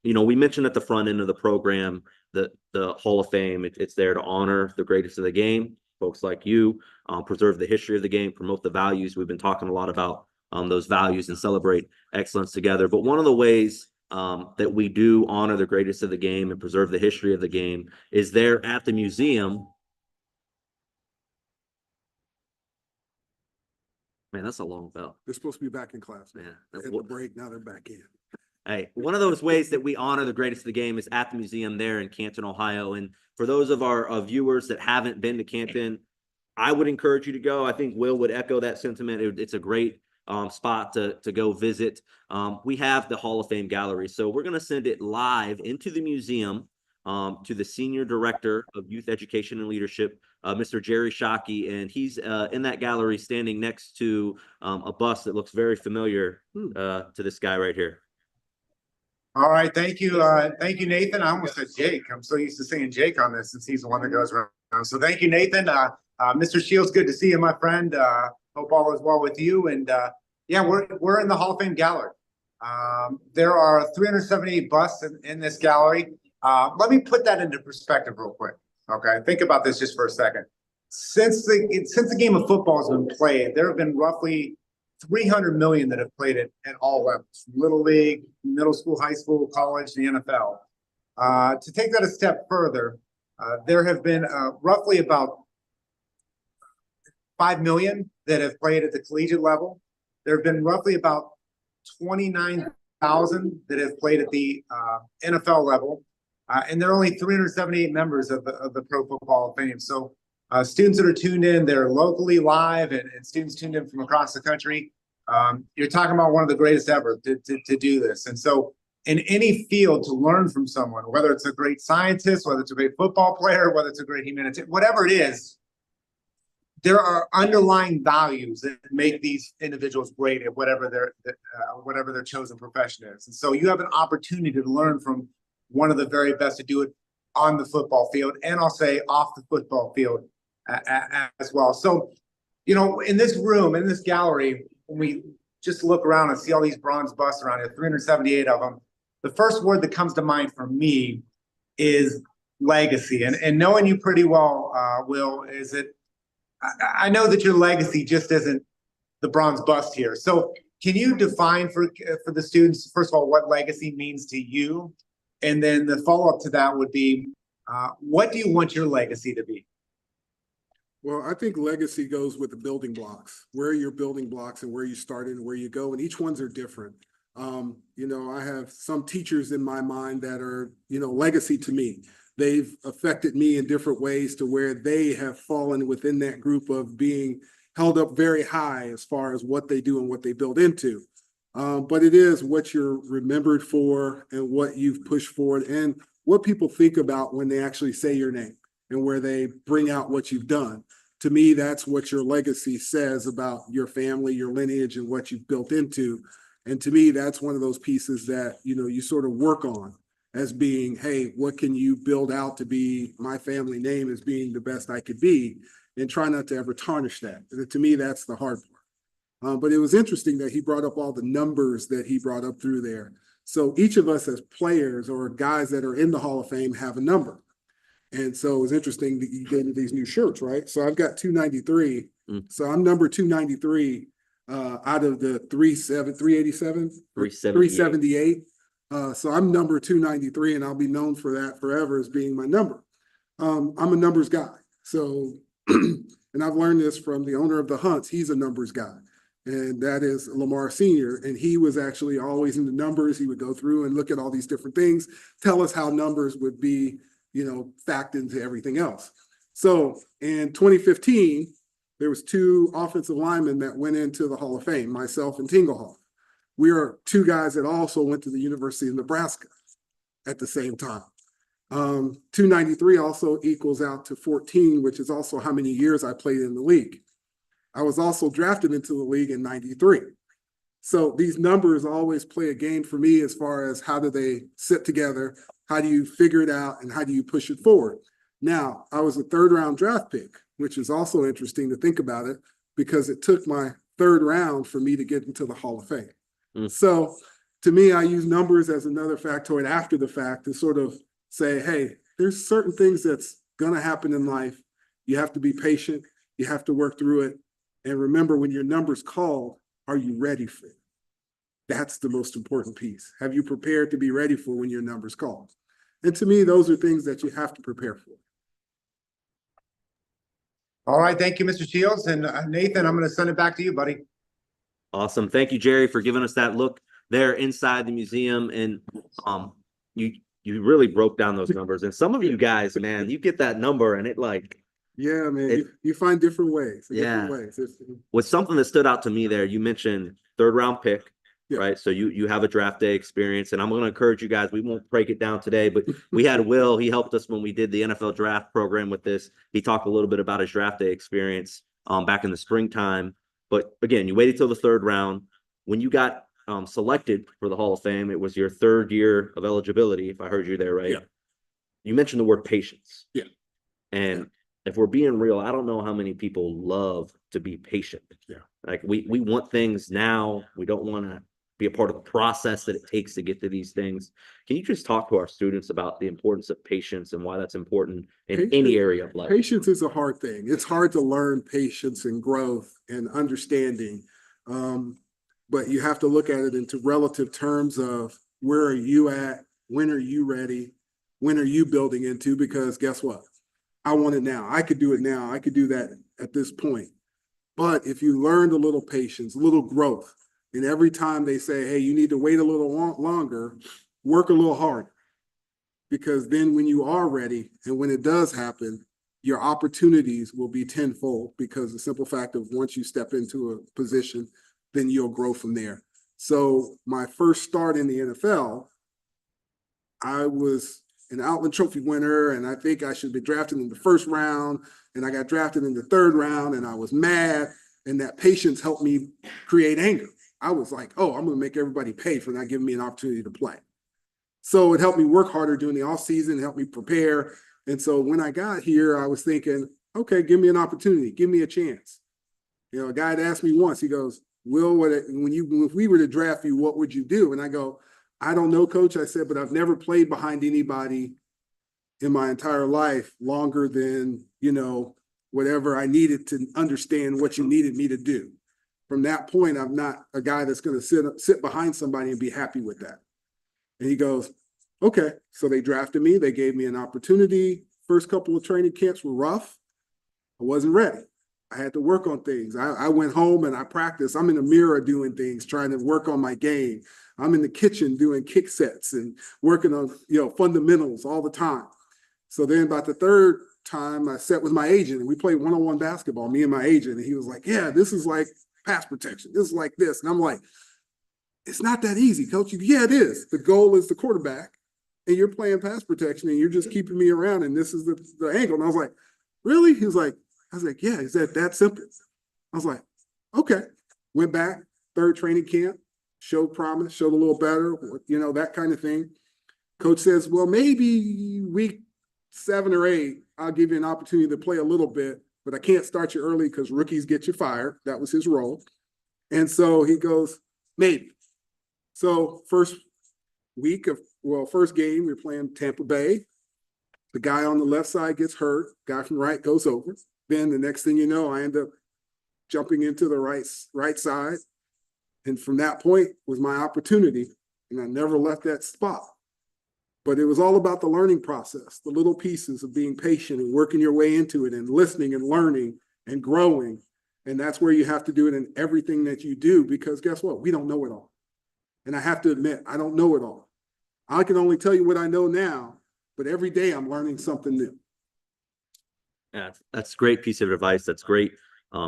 We mentioned at the front end of the program the Hall of Fame. It's there to honor the greatest of the game, folks like you, preserve the history of the game, promote the values. We've been talking a lot about those values and celebrate excellence together. But one of the ways that we do honor the greatest of the game and preserve the history of the game is there at the museum. Man, that's a long bell. They're supposed to be back in class. Man, at the break, now they're back in. Hey, one of those ways that we honor the greatest of the game is at the museum there in Canton, Ohio. And for those of our viewers that haven't been to Canton, I would encourage you to go. I think Will would echo that sentiment. It's a great spot to go visit. We have the Hall of Fame gallery, so we're going to send it live into the museum to the Senior Director of Youth Education and Leadership, Mr. Jerry Shaquille, and he's in that gallery standing next to a bus that looks very familiar to this guy right here. All right, thank you. Thank you, Nathan. I almost said Jake. I'm so used to saying Jake on this since he's the one that goes around. So thank you, Nathan. Mr. Shields, good to see you, my friend. Hope all is well with you. And yeah, we're in the Hall of Fame gallery. There are 378 busts in this gallery. Let me put that into perspective real quick. Okay, think about this just for a second. Since the game of football has been played, there have been roughly 300 million that have played it at all levels: Little League, middle school, high school, college, the NFL. To take that a step further, there have been roughly about 5 million that have played at the collegiate level. There have been roughly about 29,000 that have played at the NFL level. And there are only 378 members of the Pro Football Hall of Fame. So students that are tuned in, they're locally live, and students tuned in from across the country. You're talking about one of the greatest ever to do this. And so in any field, to learn from someone, whether it's a great scientist, whether it's a great football player, whether it's a great humanitarian, whatever it is, there are underlying values that make these individuals great at whatever their chosen profession is. And so you have an opportunity to learn from one of the very best to do it on the football field, and I'll say off the football field as well. So, in this room, in this gallery, when we just look around and see all these bronze busts around here, 378 of them, the first word that comes to mind for me is legacy. And knowing you pretty well, Will, is that I know that your legacy just isn't the bronze bust here. So can you define for the students, first of all, what legacy means to you? And then the follow-up to that would be, what do you want your legacy to be? Well, I think legacy goes with the building blocks, where are your building blocks and where you started and where you go, and each ones are different. I have some teachers in my mind that are, legacy to me. They've affected me in different ways to where they have fallen within that group of being held up very high as far as what they do and what they build into. But it is what you're remembered for and what you've pushed forward and what people think about when they actually say your name and where they bring out what you've done. To me, that's what your legacy says about your family, your lineage, and what you've built into. And to me, that's one of those pieces that, you sort of work on as being, hey, what can you build out to be my family name as being the best I could be, and try not to ever tarnish that. And to me, that's the hard part. But it was interesting that he brought up all the numbers that he brought up through there. So each of us as players or guys that are in the Hall of Fame have a number. And so it was interesting that you gave me these new shirts, right? So I've got 293. So I'm number 293 out of the 378. So I'm number 293, and I'll be known for that forever as being my number. I'm a numbers guy. So, and I've learned this from the owner of the Hunts. He's a numbers guy, and that is Lamar Sr. And he was actually always in the numbers. He would go through and look at all these different things, tell us how numbers would be, factored into everything else. So in 2015, there was 2 offensive linemen that went into the Hall of Fame, myself and Tinglehall. We are 2 guys that also went to the University of Nebraska at the same time. 293 also equals out to 14, which is also how many years I played in the league. I was also drafted into the league in 93. So these numbers always play a game for me as far as how do they sit together, how do you figure it out, and how do you push it forward? Now, I was a 3rd round draft pick, which is also interesting to think about it because it took my 3rd round for me to get into the Hall of Fame. So to me, I use numbers as another factoid after the fact to sort of say, hey, there's certain things that's going to happen in life. You have to be patient. You have to work through it. And remember, when your number's called, are you ready for it? That's the most important piece. Have you prepared to be ready for when your number's called? And to me, those are things that you have to prepare for. All right. Thank you, Mr. Shields. And Nathan, I'm going to send it back to you, buddy. Awesome. Thank you, Jerry, for giving us that look there inside the museum. And you really broke down those numbers. And some of you guys, man, you get that number and it like, yeah, man, you find different ways. Yeah. Different ways. What's something that stood out to me there, you mentioned 3rd round pick, right? So you have a draft day experience, and I'm going to encourage you guys, we won't break it down today, but we had Will, he helped us when we did the NFL draft program with this. He talked a little bit about his draft day experience back in the springtime. But again, you waited till the 3rd round. When you got selected for the Hall of Fame, it was your 3rd year of eligibility, if I heard you there, right? Yeah. You mentioned the word patience. Yeah. And if we're being real, I don't know how many people love to be patient. Yeah. Like we want things now. We don't want to be a part of the process that it takes to get to these things. Can you just talk to our students about the importance of patience and why that's important in any area of life? Patience is a hard thing. It's hard to learn patience and growth and understanding. But you have to look at it into relative terms of where are you at? When are you ready? When are you building into? Because guess what? I want it now. I could do it now. I could do that at this point. But if you learned a little patience, a little growth, and every time they say, hey, you need to wait a little longer, work a little harder. Because then when you are ready and when it does happen, your opportunities will be tenfold because the simple fact of once you step into a position, then you'll grow from there. So my first start in the NFL, I was an Outland Trophy winner, and I think I should be drafted in the 1st round, and I got drafted in the 3rd round, and I was mad, and that patience helped me create anger. I was like, oh, I'm going to make everybody pay for not giving me an opportunity to play. So it helped me work harder during the off season, helped me prepare. And so when I got here, I was thinking, okay, give me an opportunity, give me a chance. A guy had asked me once, he goes, Will, if we were to draft you, what would you do? And I go, I don't know, coach. I said, but I've never played behind anybody in my entire life longer than, whatever I needed to understand what you needed me to do. From that point, I'm not a guy that's going to sit behind somebody and be happy with that. And he goes, okay. So they drafted me. They gave me an opportunity. First couple of training camps were rough. I wasn't ready. I had to work on things. I went home and I practiced. I'm in the mirror doing things, trying to work on my game. I'm in the kitchen doing kick sets and working on, fundamentals all the time. So then about the third time I sat with my agent and we played one-on-one basketball, me and my agent, and he was like, yeah, this is like pass protection. This is like this. And I'm like, it's not that easy, coach. Yeah, it is. The goal is the quarterback and you're playing pass protection and you're just keeping me around and this is the angle. And I was like, really? He was like, I was like, yeah, is that simple? I was like, okay. Went back, third training camp, showed promise, showed a little better, that kind of thing. Coach says, well, maybe week 7 or 8, I'll give you an opportunity to play a little bit, but I can't start you early because rookies get you fired. That was his role. And so he goes, maybe. So first game, we're playing Tampa Bay. The guy on the left side gets hurt. Guy from right goes over. Then the next thing you know, I end up jumping into the right side. And from that point was my opportunity. And I never left that spot. But it was all about the learning process, the little pieces of being patient and working your way into it and listening and learning and growing. And that's where you have to do it in everything that you do, because guess what? We don't know it all. And I have to admit, I don't know it all. I can only tell you what I know now, but every day I'm learning something new. Yeah, that's a great piece of advice. That's great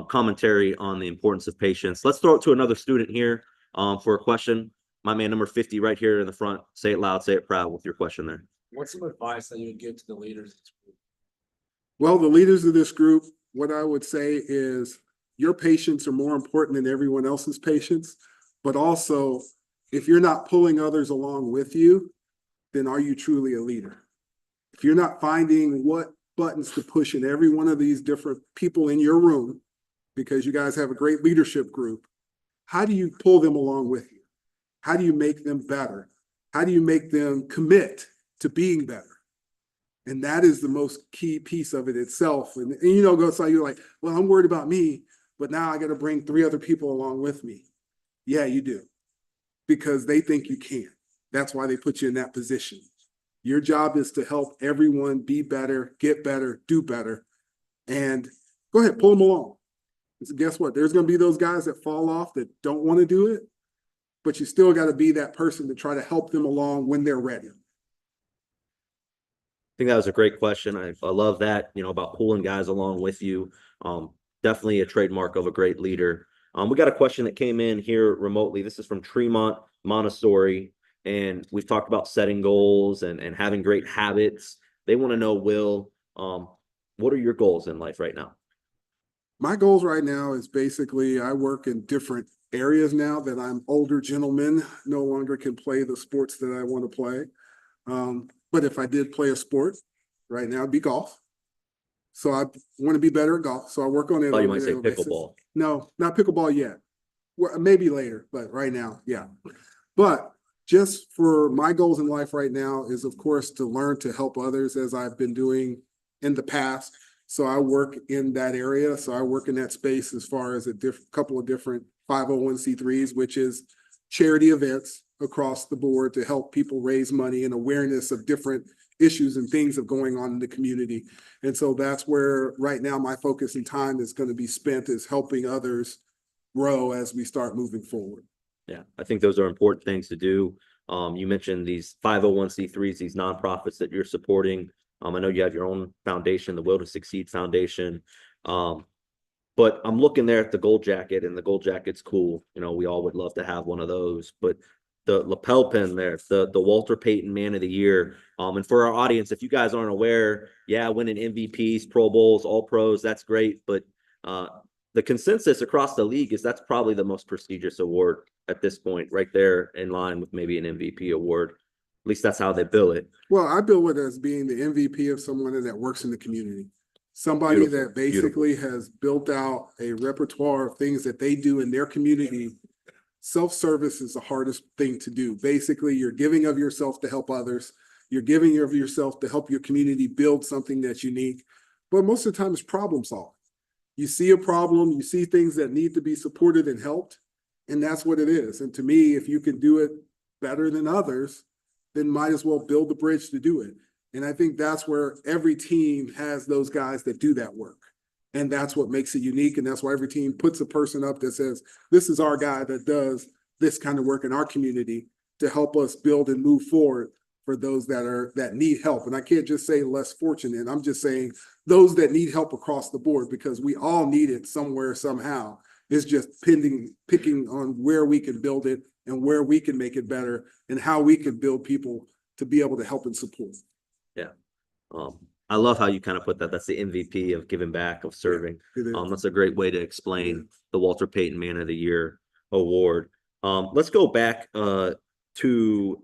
commentary on the importance of patience. Let's throw it to another student here for a question. My man, number 50, right here in the front. Say it loud, say it proud with your question there. What's some advice that you would give to the leaders of this group? Well, the leaders of this group, what I would say is your patience are more important than everyone else's patience. But also, if you're not pulling others along with you, then are you truly a leader? If you're not finding what buttons to push in every one of these different people in your room, because you guys have a great leadership group, how do you pull them along with you? How do you make them better? How do you make them commit to being better? And that is the most key piece of it itself. And so you're like, well, I'm worried about me, but now I got to bring 3 other people along with me. Yeah, you do. Because they think you can. That's why they put you in that position. Your job is to help everyone be better, get better, do better. And go ahead, pull them along. So guess what? There's going to be those guys that fall off that don't want to do it, but you still got to be that person to try to help them along when they're ready. I think that was a great question. I love that, about pulling guys along with you. Definitely a trademark of a great leader. We got a question that came in here remotely. This is from Tremont Montessori, and we've talked about setting goals and having great habits. They want to know, Will, what are your goals in life right now? My goals right now is basically I work in different areas now that I'm older gentlemen, no longer can play the sports that I want to play. But if I did play a sport right now, it'd be golf. So I want to be better at golf. So I work on it. Oh, you might say pickleball. No, not pickleball yet. Well, maybe later, but right now, yeah. But just for my goals in life right now is, of course, to learn to help others as I've been doing in the past. So I work in that area. So I work in that space as far as a couple of different 501c3s, which is charity events across the board to help people raise money and awareness of different issues and things of going on in the community. And so that's where right now my focus and time is going to be spent, is helping others grow as we start moving forward. Yeah, I think those are important things to do. You mentioned these 501c3s, these nonprofits that you're supporting. I know you have your own foundation, the Will to Succeed Foundation. But I'm looking there at the gold jacket, and the gold jacket's cool. We all would love to have one of those. But the lapel pin there, the Walter Payton Man of the Year. And for our audience, if you guys aren't aware, yeah, winning MVPs, Pro Bowls, All Pros, that's great. But the consensus across the league is that's probably the most prestigious award at this point, right there in line with maybe an MVP award. At least that's how they bill it. Well, I bill it as being the MVP of someone that works in the community. Somebody that basically has built out a repertoire of things that they do in their community. Self-service is the hardest thing to do. Basically, you're giving of yourself to help others. You're giving of yourself to help your community build something that's unique. But most of the time it's problem solving. You see a problem, you see things that need to be supported and helped, and that's what it is. And to me, if you can do it better than others, then might as well build the bridge to do it. And I think that's where every team has those guys that do that work. And that's what makes it unique. And that's why every team puts a person up that says, this is our guy that does this kind of work in our community to help us build and move forward for those that need help. And I can't just say less fortunate. I'm just saying those that need help across the board, because we all need it somewhere, somehow. It's just picking on where we can build it and where we can make it better and how we can build people to be able to help and support. Yeah. I love how you kind of put that. That's the MVP of giving back, of serving. That's a great way to explain the Walter Payton Man of the Year award. Let's go back to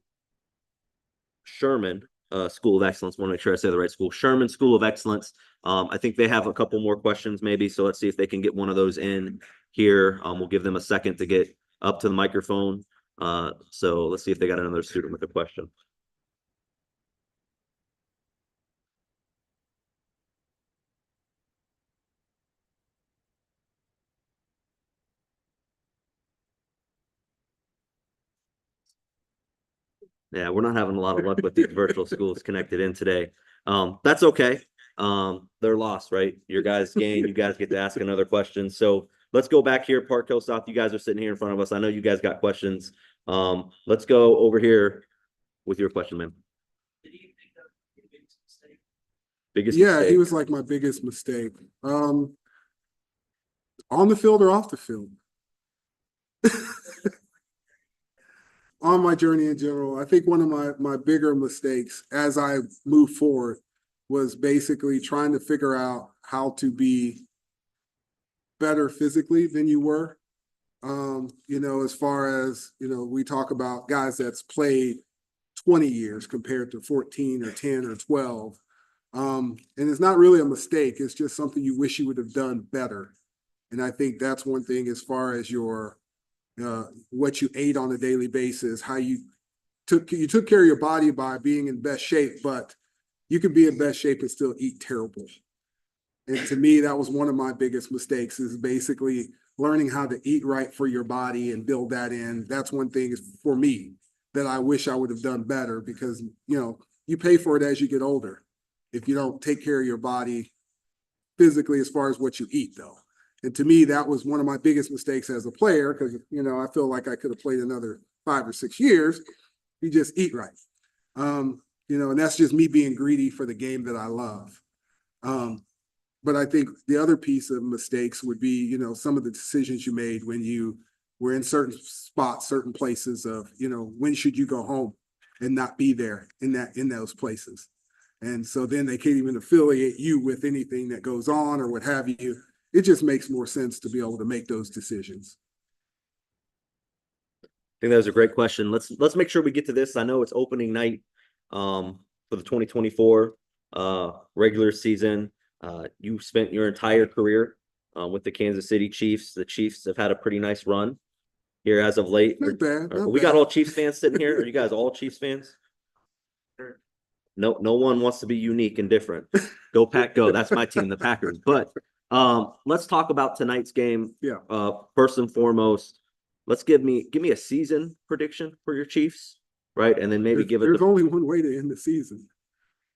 Sherman School of Excellence. Want to make sure I say the right school. Sherman School of Excellence. I think they have a couple more questions maybe. So let's see if they can get one of those in here. We'll give them a second to get up to the microphone. So let's see if they got another student with a question. Yeah, we're not having a lot of luck with these virtual schools connected in today. That's okay. They're lost, right? Your guys gain. You guys get to ask another question. So let's go back here, Park Hill South. You guys are sitting here in front of us. I know you guys got questions. Let's go over here with your question, man. Biggest mistake? He was like my biggest mistake. On the field or off the field? On my journey in general, I think one of my bigger mistakes as I moved forward was basically trying to figure out how to be better physically than you were. As far as, we talk about guys that's played 20 years compared to 14 or 10 or 12. And it's not really a mistake. It's just something you wish you would have done better. And I think that's one thing as far as your what you ate on a daily basis, how you took care of your body by being in best shape, but you could be in best shape and still eat terrible. And to me, that was one of my biggest mistakes, is basically learning how to eat right for your body and build that in. That's one thing for me that I wish I would have done better, because, you pay for it as you get older if you don't take care of your body physically as far as what you eat, though. And to me, that was one of my biggest mistakes as a player, because, I feel like I could have played another 5 or 6 years. You just eat right. And that's just me being greedy for the game that I love. But I think the other piece of mistakes would be, some of the decisions you made when you were in certain spots, certain places of, when should you go home and not be there in those places. And so then they can't even affiliate you with anything that goes on or what have you. It just makes more sense to be able to make those decisions. I think that was a great question. Let's make sure we get to this. I know it's opening night for the 2024 regular season. You spent your entire career with the Kansas City Chiefs. The Chiefs have had a pretty nice run here as of late. Not bad. We got all Chiefs fans sitting here. Are you guys all Chiefs fans? No one wants to be unique and different. Go Pack, go. That's my team, the Packers. But let's talk about tonight's game. Yeah. First and foremost, give me a season prediction for your Chiefs, right? And then maybe there's only one way to end the season.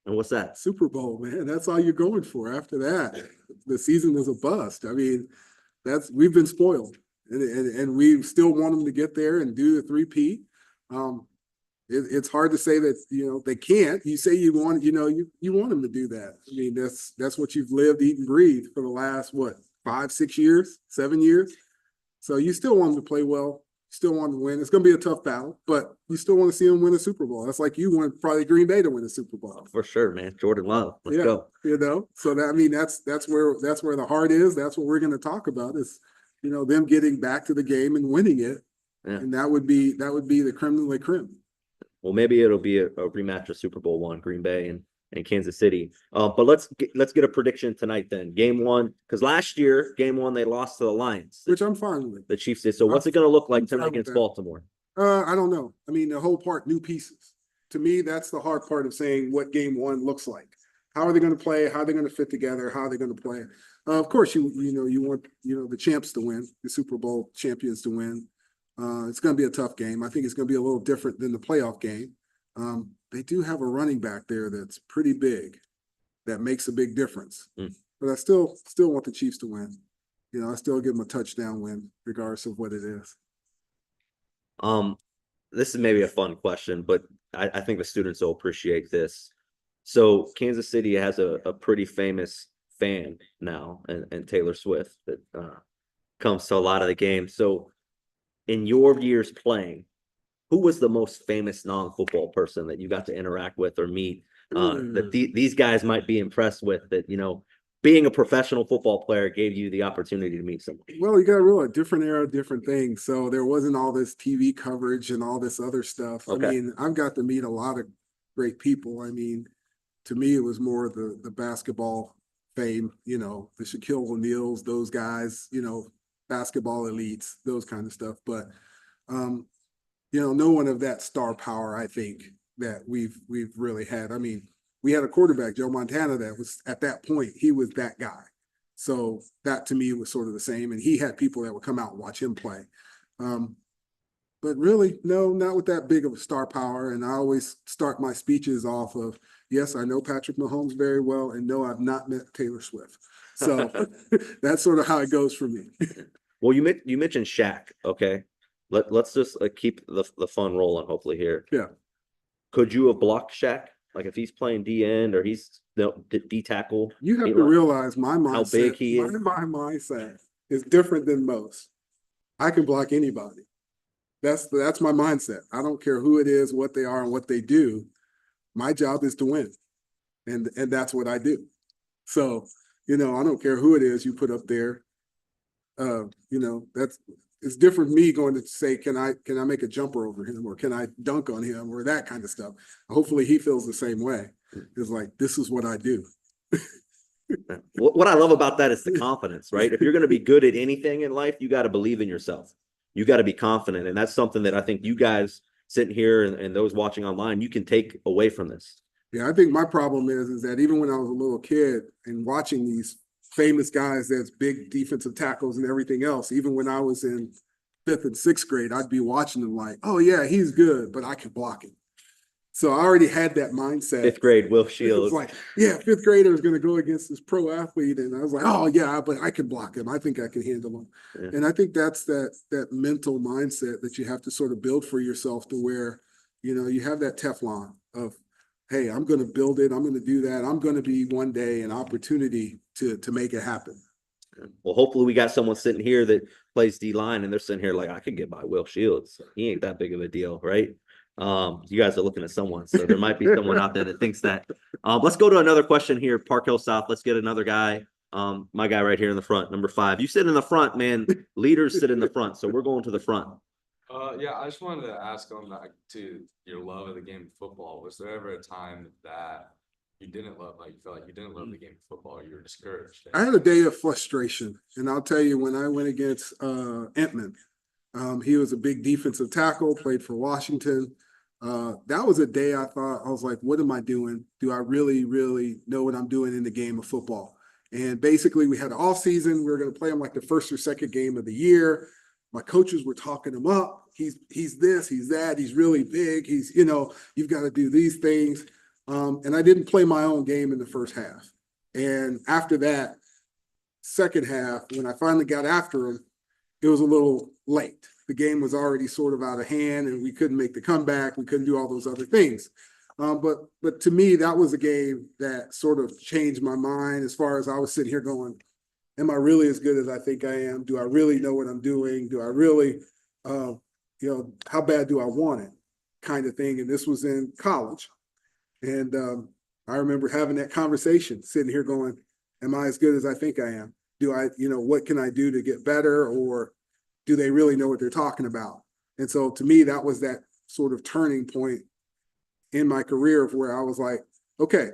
And what's that? Super Bowl, man. That's all you're going for. After that, the season is a bust. I mean, we've been spoiled, and we still want them to get there and do the 3-peat. It's hard to say that they can't. You say you want you want them to do that. I mean, that's what you've lived, eat, and breathed for the last 5, 6 years, 7 years. So you still want them to play well. Still want to win. It's going to be a tough battle, but you still want to see them win a Super Bowl. That's like you want probably Green Bay to win a Super Bowl. For sure, man. Jordan Love. Let's go. So that's where the heart is. That's what we're going to talk about is, them getting back to the game and winning it. Yeah. And that would be the creme de la creme. Well, maybe it'll be a rematch of Super Bowl I, Green Bay and Kansas City. But let's get a prediction tonight then. Game 1, because last year, Game 1, they lost to the Lions. Which I'm fine with. The Chiefs did. So what's it going to look like tonight against Baltimore? I don't know. I mean, the whole part, new pieces. To me, that's the hard part of saying what Game 1 looks like. How are they going to play? How are they going to fit together? How are they going to play? Of course, you want the champs to win, the Super Bowl champions to win. It's going to be a tough game. I think it's going to be a little different than the playoff game. They do have a running back there that's pretty big, that makes a big difference. but I still want the Chiefs to win. You know, I still give them a touchdown win, regardless of what it is. This is maybe a fun question, but I think the students will appreciate this. So Kansas City has a pretty famous fan now, and Taylor Swift that comes to a lot of the games. So in your years playing, who was the most famous non-football person that you got to interact with or meet that these guys might be impressed with, that, you know, being a professional football player gave you the opportunity to meet someone? Well, you got to realize different era, different things. So there wasn't all this TV coverage and all this other stuff. Okay. I mean, I've got to meet a lot of great people. I mean, to me, it was more the basketball fame, you know, the Shaquille O'Neals, those guys, you know, basketball elites, those kind of stuff. But, you know, no one of that star power, I think, that we've really had. I mean, we had a quarterback, Joe Montana, that was at that point, he was that guy. So that to me was sort of the same. And he had people that would come out and watch him play. But really, no, not with that big of a star power. And I always start my speeches off of, yes, I know Patrick Mahomes very well, and no, I've not met Taylor Swift. So that's sort of how it goes for me. Well, you mentioned Shaq. Okay, let's just keep the fun rolling. Hopefully here. Yeah. Could you have blocked Shaq? Like if he's playing D end or he's D tackle? You have to realize my mindset. How big he is. My mindset is different than most. I can block anybody. That's my mindset. I don't care who it is, what they are, and what they do. My job is to win, and that's what I do. So, you know, I don't care who it is you put up there. You know, it's different me going to say, can I make a jumper over him, or can I dunk on him, or that kind of stuff. Hopefully he feels the same way. It's like, this is what I do. What I love about that is the confidence, right? If you're going to be good at anything in life, you got to believe in yourself. You got to be confident. And that's something that I think you guys sitting here and those watching online, you can take away from this. Yeah, I think my problem is that even when I was a little kid and watching these famous guys that's big defensive tackles and everything else, even when I was in 5th and 6th grade, I'd be watching them like, oh yeah, he's good, but I can block him. So I already had that mindset. 5th grade, Will Shields. It was like, yeah, 5th grader is going to go against this pro athlete. And I was like, oh yeah, but I can block him. I think I can handle him. Yeah. And I think that's that mental mindset that you have to sort of build for yourself, to where, you know, you have that Teflon of, hey, I'm going to build it. I'm going to do that. I'm going to be one day an opportunity to make it happen. Well, hopefully we got someone sitting here that plays D-line and they're sitting here like, I could get by Will Shields. He ain't that big of a deal, right? You guys are looking at someone, so there might be someone out there that thinks that. Let's go to another question here, Park Hill South. Let's get another guy. My guy right here in the front, number 5. You sit in the front, man. Leaders sit in the front, so we're going to the front. Yeah, I just wanted to ask, going back to your love of the game of football, was there ever a time that you didn't love, like you felt like you didn't love the game of football, you were discouraged? I had a day of frustration, and I'll tell you, when I went against Entman, he was a big defensive tackle, played for Washington. That was a day I was like, what am I doing? Do I really, really know what I'm doing in the game of football? And basically we had an off season. We were going to play him like the first or second game of the year. My coaches were talking him up. He's this, he's that, he's really big. He's, you know, you've got to do these things. And I didn't play my own game in the first half. And after that, second half, when I finally got after him, it was a little late. The game was already sort of out of hand, and we couldn't make the comeback. We couldn't do all those other things. But to me, that was a game that sort of changed my mind, as far as I was sitting here going, am I really as good as I think I am? Do I really know what I'm doing? Do I really, you know, how bad do I want it? Kind of thing. And this was in college. And I remember having that conversation, sitting here going, am I as good as I think I am? Do I, you know, what can I do to get better? Or do they really know what they're talking about? And so to me, that was that sort of turning point in my career, of where I was like, okay,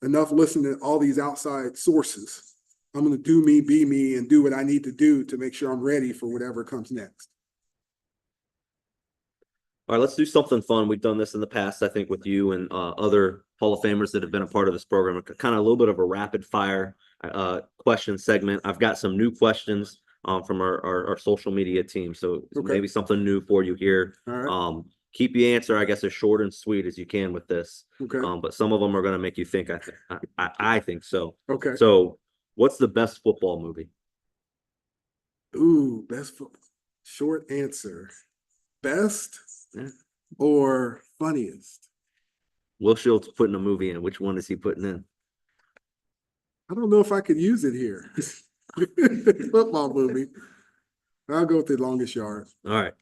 enough listening to all these outside sources. I'm going to do me, be me, and do what I need to do to make sure I'm ready for whatever comes next. All right, let's do something fun. We've done this in the past, I think, with you and other Hall of Famers that have been a part of this program. Kind of a little bit of a rapid fire question segment. I've got some new questions from our social media team. So maybe something new for you here. All right. Keep your answer, I guess, as short and sweet as you can with this. Okay. But some of them are going to make you think. I think so. Okay. So What's the best football movie? Ooh, best football. Short answer. Best or funniest? Will Shields putting a movie in. Which one is he putting in? I don't know if I could use it here. Football movie. I'll go with the longest yard. All right.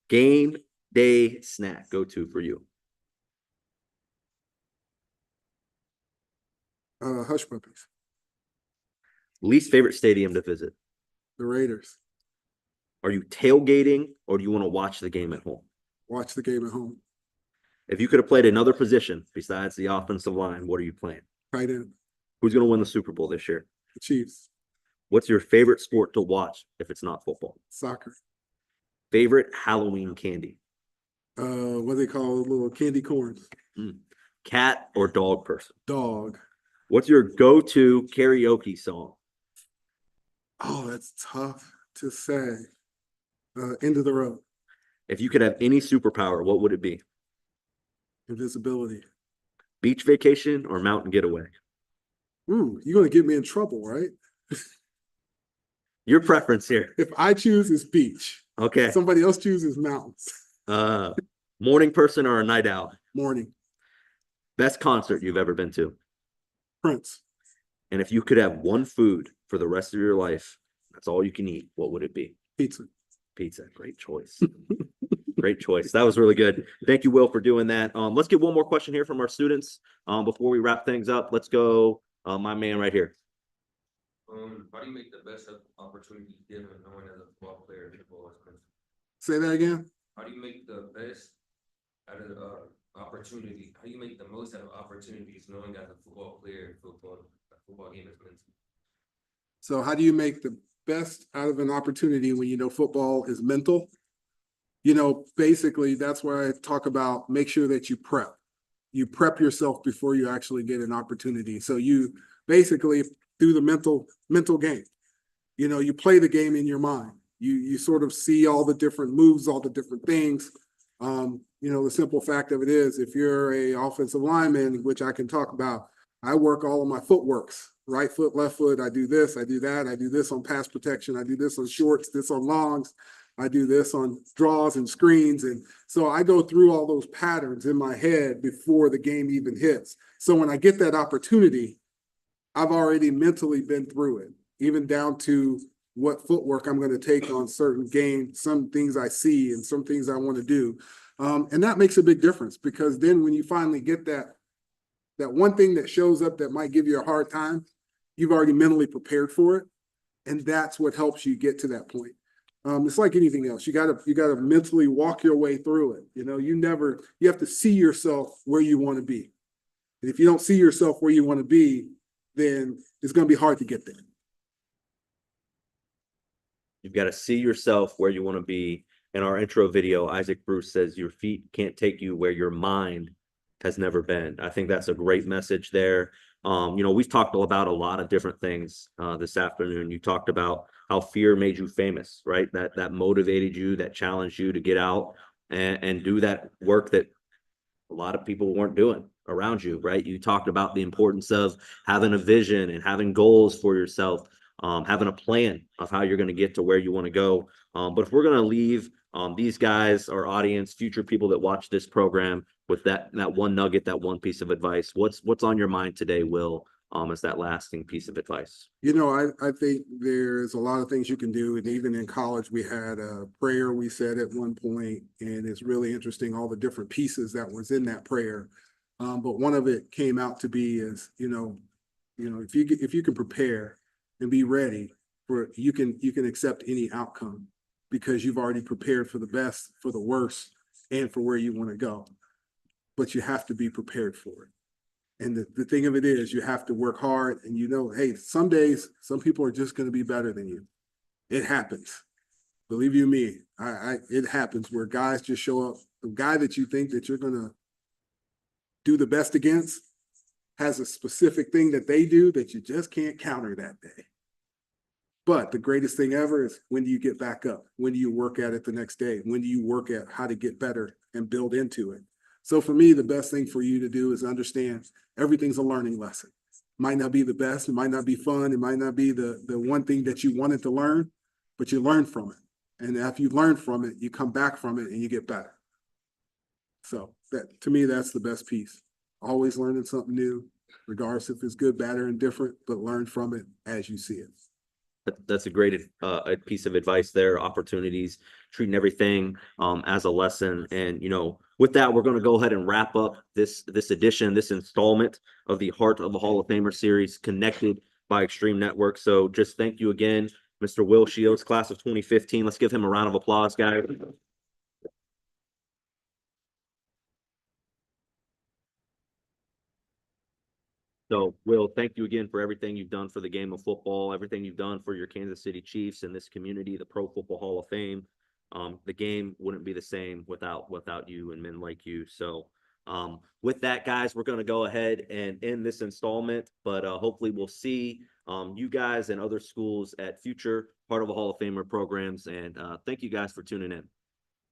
Game day snack go to for you. Hush Puppies. Least favorite stadium to visit. The Raiders. Are you tailgating or do you want to watch the game at home? Watch the game at home. If you could have played another position besides the offensive line, what are you playing? Tight end. Who's going to win the Super Bowl this year? The Chiefs. What's your favorite sport to watch if it's not football? Soccer. Favorite Halloween candy? What they call little candy corns. Cat or dog person? Dog. What's your go-to karaoke song? Oh, that's tough to say. End of the road. If you could have any superpower, what would it be? Invisibility. Beach vacation or mountain getaway? Ooh, you're going to get me in trouble, right? Your preference here. If I choose, it's beach. Okay. Somebody else chooses mountains. Morning person or a night owl? Morning. Best concert you've ever been to? Prince. And if you could have one food for the rest of your life, that's all you can eat, what would it be? Pizza. Pizza. Great choice. Great choice. That was really good. Thank you, Will, for doing that. Let's get one more question here from our students before we wrap things up. Let's go, my man right here. How do you make the best of opportunity given knowing as a football player football is? Say that again. How do you make the best out of opportunity? How do you make the most out of opportunities knowing as a football player football game is mental? So how do you make the best out of an opportunity when you know football is mental? You know, basically that's why I talk about make sure that you prep. You prep yourself before you actually get an opportunity. So you basically do the mental game. You know, you play the game in your mind. You sort of see all the different moves, all the different things. You know, the simple fact of it is, if you're a offensive lineman, which I can talk about, I work all of my footworks, right foot, left foot. I do this, I do that. I do this on pass protection. I do this on shorts, this on longs. I do this on draws and screens. And so I go through all those patterns in my head before the game even hits. So when I get that opportunity, I've already mentally been through it, even down to what footwork I'm going to take on certain games, some things I see and some things I want to do. And that makes a big difference, because then when you finally get that one thing that shows up that might give you a hard time, you've already mentally prepared for it. And that's what helps you get to that point. It's like anything else. You gotta mentally walk your way through it. You know, you have to see yourself where you want to be. And if you don't see yourself where you want to be, then it's going to be hard to get there. You've got to see yourself where you want to be. In our intro video, Isaac Bruce says your feet can't take you where your mind has never been. I think that's a great message there. You know, we've talked about a lot of different things this afternoon. You talked about how fear made you famous, right? That motivated you, that challenged you to get out and do that work that a lot of people weren't doing around you, right? You talked about the importance of having a vision and having goals for yourself, having a plan of how you're going to get to where you want to go. But if we're going to leave these guys, our audience, future people that watch this program with that one nugget, that one piece of advice, what's on your mind today, Will, as that lasting piece of advice? You know, I think there's a lot of things you can do. And even in college, we had a prayer we said at one point, and it's really interesting, all the different pieces that was in that prayer. But one of it came out to be is, you know, if you can prepare and be ready for, you can accept any outcome, because you've already prepared for the best, for the worst, and for where you want to go. But you have to be prepared for it. And the thing of it is, you have to work hard, and you know, hey, some days, some people are just going to be better than you. It happens. Believe you me, it happens where guys just show up. The guy that you think that you're going to do the best against has a specific thing that they do that you just can't counter that day. But the greatest thing ever is, when do you get back up? When do you work at it the next day? When do you work at how to get better and build into it? So for me, the best thing for you to do is understand everything's a learning lesson. Might not be the best, it might not be fun, it might not be the one thing that you wanted to learn, but you learn from it. And after you learn from it, you come back from it and you get better. So that, to me, that's the best piece. Always learning something new, regardless if it's good, bad, or indifferent, but learn from it as you see it. That's a great piece of advice there. Opportunities, treating everything as a lesson. And, you know, with that, we're going to go ahead and wrap up this edition, this installment of the Heart of the Hall of Famer series, connected by Extreme Network. So just thank you again, Mr. Will Shields, class of 2015. Let's give him a round of applause, guys. So, Will, thank you again for everything you've done for the game of football, everything you've done for your Kansas City Chiefs and this community, the Pro Football Hall of Fame. The game wouldn't be the same without you and men like you. So, with that, guys, we're going to go ahead and end this installment, but hopefully we'll see you guys and other schools at future Part of a Hall of Famer programs. And thank you guys for tuning in.